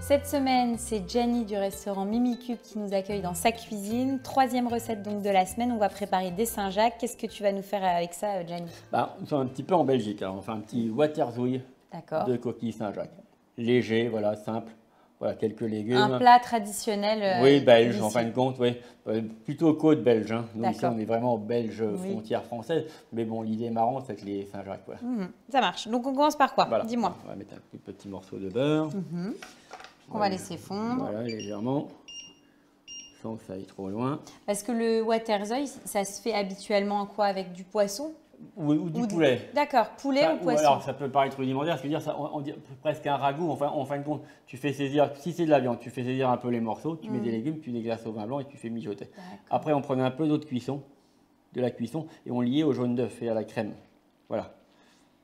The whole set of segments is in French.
Cette semaine, c'est Jenny du restaurant Mimicube qui nous accueille dans sa cuisine. Troisième recette donc de la semaine, on va préparer des Saint-Jacques. Qu'est-ce que tu vas nous faire avec ça, Jenny? Nous sommes un petit peu en Belgique, alors on fait un petit waterzouille de coquilles Saint-Jacques. Léger, voilà, simple, voilà, quelques légumes. Un plat traditionnel oui, belge en fin de compte, oui. Plutôt côte belge, hein. Nous ici on est vraiment belge frontière française, mais bon, l'idée marrante c'est que les Saint-Jacques, voilà. Ça marche, donc on commence par quoi? Voilà. Dis-moi. On va mettre un petit morceau de beurre. On va laisser fondre. Voilà, légèrement, sans que ça aille trop loin. Parce que le waterzouille, ça se fait habituellement en quoi? Avec du poisson ou du poulet. D'accord, poulet ou poisson. Alors ça peut paraître rudimentaire, c'est-à-dire ça, on dit presque un ragoût. Enfin, en fin de compte, tu fais saisir, si c'est de la viande, tu fais saisir un peu les morceaux, tu mets des légumes, tu déglaces au vin blanc et tu fais mijoter. Après, on prenait un peu d'eau de cuisson, et on liait au jaune d'œuf et à la crème. Voilà.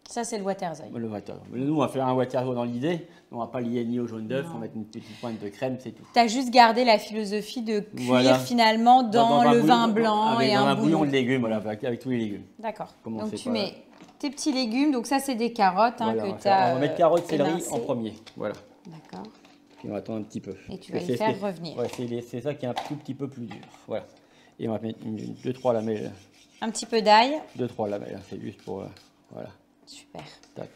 Ça, c'est le waterzouille. Le waterzouille. Nous, on va faire un waterzouille dans l'idée. On ne va pas lier ni au jaune d'œuf, on va mettre une petite pointe de crème, c'est tout. Tu as juste gardé la philosophie de cuire finalement dans le vin blanc et un bouillon de légumes, voilà, avec tous les légumes. D'accord. Donc tu mets tes petits légumes. Donc ça, c'est des carottes que tu as. On va mettre carottes, céleri en premier. Voilà. D'accord. Puis on va attendre un petit peu. Et tu vas les faire revenir. Ouais, c'est ça qui est un tout petit peu plus dur. Voilà. Et on va mettre 2-3 lamelles. Un petit peu d'ail. 2-3 lamelles, c'est juste pour. Voilà. Super. Tac.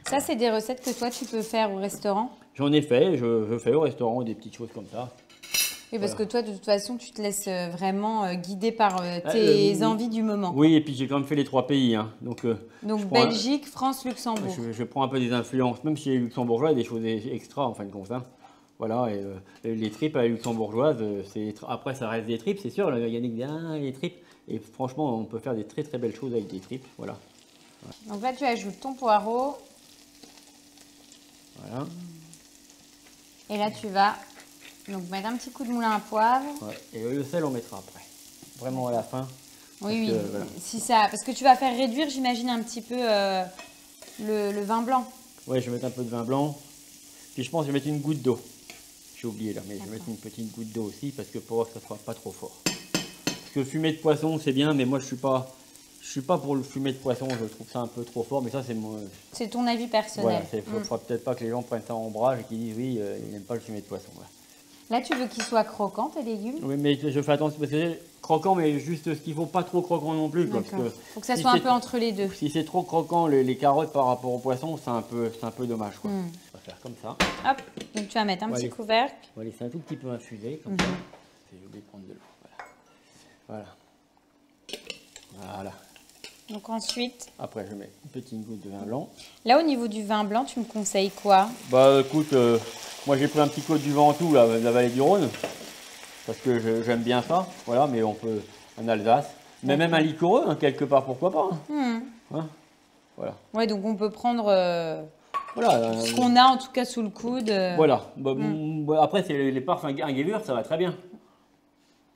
Ça, c'est des recettes que toi, tu peux faire au restaurant? J'en ai fait, je fais au restaurant des petites choses comme ça. Oui, parce que toi, de toute façon, tu te laisses vraiment guider par tes envies du moment. Oui, et puis j'ai quand même fait les 3 pays. Hein. Donc Belgique, France, Luxembourg. Je prends un peu des influences, même si les luxembourgeois, il y a des choses extra en fin de compte. Hein. Voilà, et les tripes à la luxembourgeoise, après ça reste des tripes, c'est sûr. Yannick dit les tripes. Et franchement, on peut faire des très très belles choses avec des tripes. Voilà. Donc là, tu ajoutes ton poireau. Voilà. Et là, tu vas donc mettre un petit coup de moulin à poivre. Ouais. Et le sel, on mettra après. Vraiment à la fin. Oui, voilà. Parce que tu vas faire réduire, j'imagine, un petit peu le vin blanc. Oui, je vais mettre un peu de vin blanc. Puis je pense que je vais mettre une goutte d'eau. J'ai oublié là, mais je vais mettre une petite goutte d'eau aussi parce que pour que ça ne soit pas trop fort. Parce que fumet de poisson, c'est bien, mais moi, je suis pas pour le fumet de poisson. Je trouve ça un peu trop fort, mais ça, c'est moi. C'est ton avis personnel. Voilà, il ne faudra peut-être pas que les gens prennent ça en ombrage et qu'ils disent oui, ils n'aiment pas le fumet de poisson. Voilà. Là, tu veux qu'ils soient croquants, tes légumes? Oui, mais je fais attention, parce que c'est croquant, mais juste ce qu'il ne faut pas trop croquant non plus. Il faut que ça soit un peu entre les deux. Si c'est trop croquant, les carottes par rapport au poisson, c'est un peu dommage. Quoi. On va faire comme ça. Hop, donc tu vas mettre un petit couvercle. On va laisser un tout petit peu infuser, comme ça. J'ai oublié de prendre de l'eau. Voilà. Voilà. Donc ensuite... Après, je mets une petite goutte de vin blanc. Là, au niveau du vin blanc, tu me conseilles quoi? Bah écoute, moi j'ai pris un petit coup du Ventoux, la vallée du Rhône, parce que j'aime bien ça. Voilà, mais on peut en Alsace. Mais même un liquoreux, hein, quelque part, pourquoi pas. Hein. Voilà. Ouais, donc on peut prendre ce qu'on a en tout cas sous le coude. Voilà. Après, c'est les parfums un Gewürz, ça va très bien.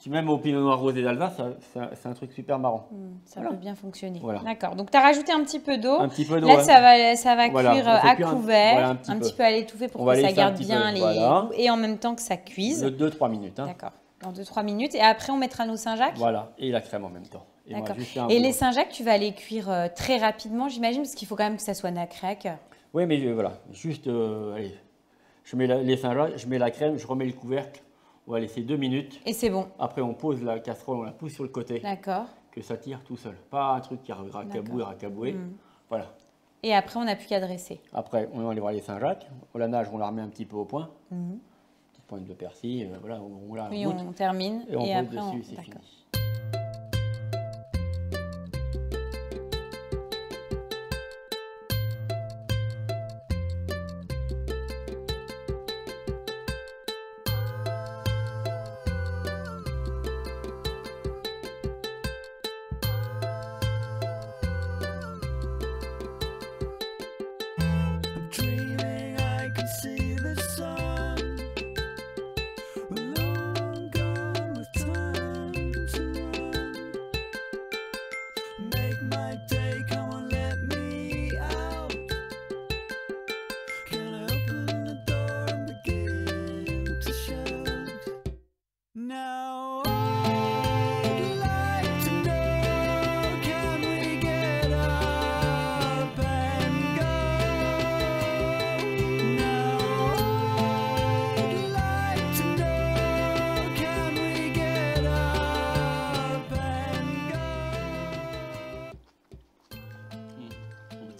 Même au pinot noir rosé d'Alsace, c'est un truc super marrant. Ça peut bien fonctionner. Voilà. D'accord. Donc, tu as rajouté un petit peu d'eau. Un petit peu d'eau. Là, ça va cuire à couvert, un petit peu à l'étouffer pour que ça garde bien les goûts et en même temps que ça cuise. De 2-3 minutes. Hein. D'accord. Dans 2-3 minutes. Et après, on mettra nos Saint-Jacques. Voilà. Et la crème en même temps. D'accord. Et les Saint-Jacques, tu vas les cuire très rapidement, j'imagine, parce qu'il faut quand même que ça soit nacré à cœur. Oui, mais voilà. Juste, allez, je mets les Saint-Jacques, je mets la crème, je remets le couvercle. On va laisser 2 minutes. Et c'est bon. Après, on pose la casserole, on la pousse sur le côté. D'accord. Que ça tire tout seul. Pas un truc qui racaboué. Voilà. Et après, on n'a plus qu'à dresser. Après, on va aller voir les Saint-Jacques. La nage, on la remet un petit peu au point. Petite pointe de persil. Voilà, on la goûte. On termine. Et après, dessus, c'est fini.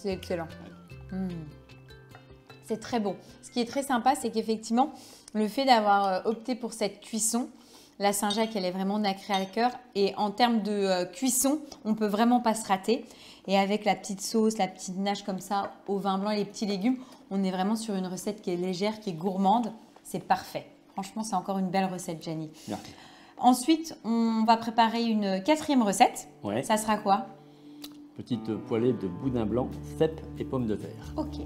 c'est excellent. C'est très bon. Ce qui est très sympa, c'est qu'effectivement, le fait d'avoir opté pour cette cuisson, la Saint-Jacques, elle est vraiment nacrée à cœur. Et en termes de cuisson, on ne peut vraiment pas se rater. Et avec la petite sauce, la petite nage comme ça, au vin blanc et les petits légumes, on est vraiment sur une recette qui est légère, qui est gourmande. C'est parfait. Franchement, c'est encore une belle recette, Gianni. Merci. Ensuite, on va préparer une 4e recette. Ouais. Ça sera quoi? Petite poêlée de boudin blanc, cèpes et pommes de terre. Ok.